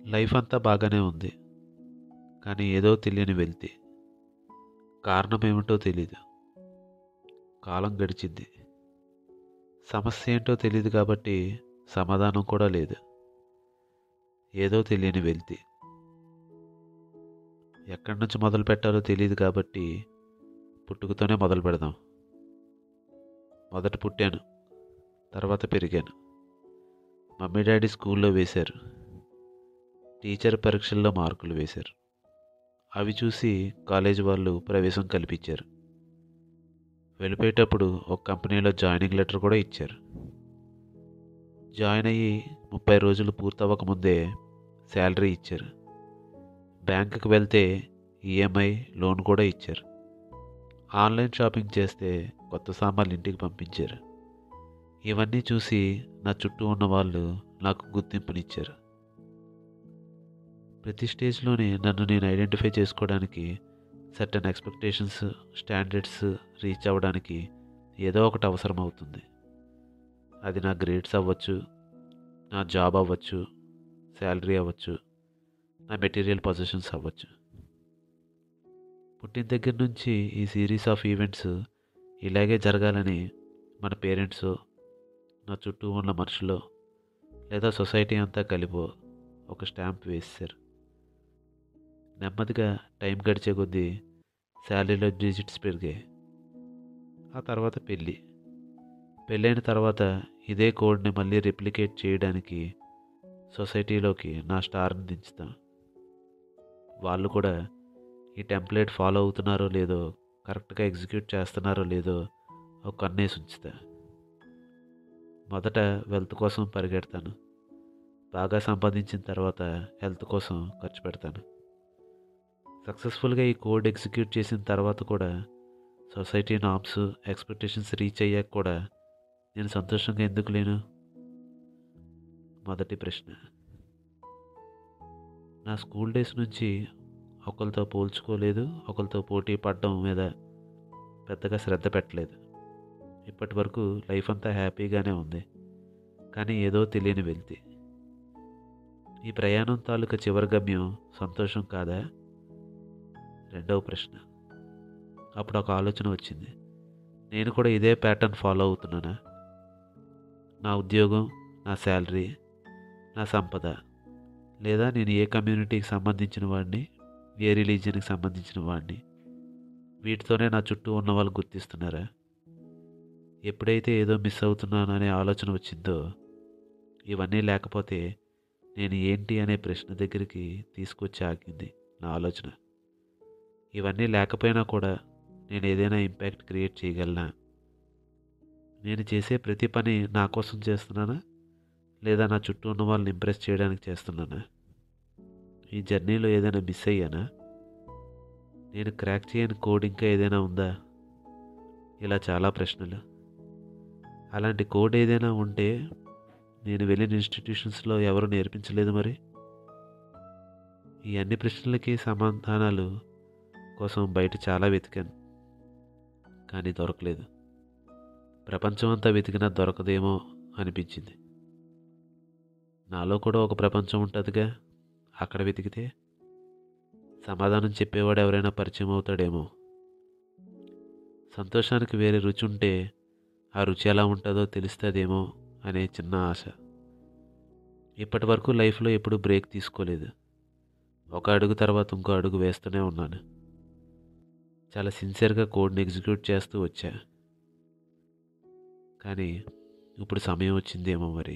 Life అంతా బాగానే ఉంది. కానీ ఏదో తెలియని వెలితి. కారణం ఏమిటో తెలీదు. కాలం గడిచింది. సమస్య ఏంటో తెలియదు కాబట్టి సమాధానం కూడా లేదు. ఏదో తెలియని వెలితి. ఎక్కడి నుంచి మొదలు పెట్టాలో తెలియదు కాబట్టి పుట్టుకతోనే మొదలు పెడదాం. మొదట పుట్టాను, తర్వాత పెరిగాను. మమ్మీ డాడీ స్కూల్లో వేశారు. టీచర్ పరీక్షల్లో మార్కులు వేశారు. అవి చూసి కాలేజీ వాళ్ళు ప్రవేశం కల్పించారు. వెళ్ళిపోయేటప్పుడు ఒక కంపెనీలో జాయినింగ్ లెటర్ కూడా ఇచ్చారు. జాయిన్ అయ్యి 30 రోజులు పూర్తవ్వకముందే శాలరీ ఇచ్చారు. బ్యాంకుకి వెళ్తే ఈఎంఐ లోన్ కూడా ఇచ్చారు. ఆన్లైన్ షాపింగ్ చేస్తే కొత్త సామాన్లు ఇంటికి పంపించారు. ఇవన్నీ చూసి నా చుట్టూ ఉన్న వాళ్ళు నాకు గుర్తింపునిచ్చారు. ప్రతి స్టేజ్లోనే నన్ను నేను ఐడెంటిఫై చేసుకోవడానికి సర్టన్ ఎక్స్పెక్టేషన్స్, స్టాండర్డ్స్ రీచ్ అవ్వడానికి ఏదో ఒకటి అవసరం అవుతుంది. అది నా గ్రేడ్స్ అవ్వచ్చు, నా జాబ్ అవ్వచ్చు, శాలరీ అవ్వచ్చు, నా మెటీరియల్ పొజిషన్స్ అవ్వచ్చు. పుట్టిన దగ్గర నుంచి ఈ సిరీస్ ఆఫ్ ఈవెంట్స్ ఇలాగే జరగాలని మన పేరెంట్స్, నా చుట్టూ ఉన్న మనుషులు లేదా సొసైటీ అంతా కలిపో ఒక స్టాంప్ వేశారు. నెమ్మదిగా టైం గడిచే కొద్దీ శాలరీలో డిజిట్స్ పెరిగాయి. ఆ తర్వాత పెళ్ళైన తర్వాత ఇదే కోడ్ని మళ్ళీ రెప్లికేట్ చేయడానికి సొసైటీలోకి నా స్టార్ని దించుతాను. వాళ్ళు కూడా ఈ టెంప్లెట్ ఫాలో అవుతున్నారో లేదో, కరెక్ట్గా ఎగ్జిక్యూట్ చేస్తున్నారో లేదో ఒక కన్నేసి ఉంచుతా. మొదట వెల్త్ కోసం పరిగెడతాను. బాగా సంపాదించిన తర్వాత హెల్త్ కోసం ఖర్చు పెడతాను. సక్సెస్ఫుల్గా ఈ కోడ్ ఎగ్జిక్యూట్ చేసిన తర్వాత కూడా సొసైటీ నార్మ్స్, ఎక్స్పెక్టేషన్స్ రీచ్ అయ్యాక కూడా నేను సంతోషంగా ఎందుకు లేను? మొదటి ప్రశ్న. నా స్కూల్ డేస్ నుంచి ఒకరితో పోల్చుకోలేదు, ఒకరితో పోటీ పడడం మీద పెద్దగా శ్రద్ధ పెట్టలేదు. ఇప్పటి వరకు లైఫ్ అంతా హ్యాపీగానే ఉంది. కానీ ఏదో తెలియని వెలితి. ఈ ప్రయాణం తాలూకా చివరి గమ్యం సంతోషం కాదా? రెండవ ప్రశ్న. అప్పుడు ఒక ఆలోచన వచ్చింది. నేను కూడా ఇదే ప్యాటర్న్ ఫాలో అవుతున్నానా? నా ఉద్యోగం, నా శాలరీ, నా సంపద, లేదా నేను ఏ కమ్యూనిటీకి సంబంధించిన వాడిని, ఏ రిలీజియన్కి సంబంధించిన వాడిని, వీటితోనే నా చుట్టూ ఉన్న వాళ్ళు గుర్తిస్తున్నారా? ఎప్పుడైతే ఏదో మిస్ అవుతున్నాను అనే ఆలోచన వచ్చిందో, ఇవన్నీ లేకపోతే నేను ఏంటి అనే ప్రశ్న దగ్గరికి తీసుకొచ్చి ఆగింది నా ఆలోచన. ఇవన్నీ లేకపోయినా కూడా నేను ఏదైనా ఇంపాక్ట్ క్రియేట్ చేయగలనా? నేను చేసే ప్రతి పని నా కోసం చేస్తున్నానా, లేదా నా చుట్టూ ఉన్న వాళ్ళని ఇంప్రెస్ చేయడానికి చేస్తున్నానా? ఈ జర్నీలో ఏదైనా మిస్ అయ్యానా? నేను క్రాక్ చేయని కోడ్ ఇంకా ఏదైనా ఉందా? ఇలా చాలా ప్రశ్నలు. అలాంటి కోడ్ ఏదైనా ఉంటే నేను వెళ్ళిన ఇన్స్టిట్యూషన్స్లో ఎవరు నేర్పించలేదు మరి? ఈ అన్ని ప్రశ్నలకి సమాధానాలు కోసం బయట చాలా వెతికాను, కానీ దొరకలేదు. ప్రపంచం అంతా వెతికినా దొరకదేమో అనిపించింది. నాలో కూడా ఒక ప్రపంచం ఉంటుందిగా, అక్కడ వెతికితే సమాధానం చెప్పేవాడు ఎవరైనా పరిచయం అవుతాడేమో. సంతోషానికి వేరే రుచి ఉంటే ఆ రుచి ఎలా ఉంటుందో తెలుస్తుందేమో అనే చిన్న ఆశ. ఇప్పటి వరకు లైఫ్లో ఎప్పుడూ బ్రేక్ తీసుకోలేదు. ఒక అడుగు తర్వాత ఇంకో అడుగు వేస్తూనే ఉన్నాను. చాలా సిన్సియర్గా కోడ్ని ఎగ్జిక్యూట్ చేస్తూ వచ్చా. కానీ ఇప్పుడు సమయం వచ్చిందేమో మరి.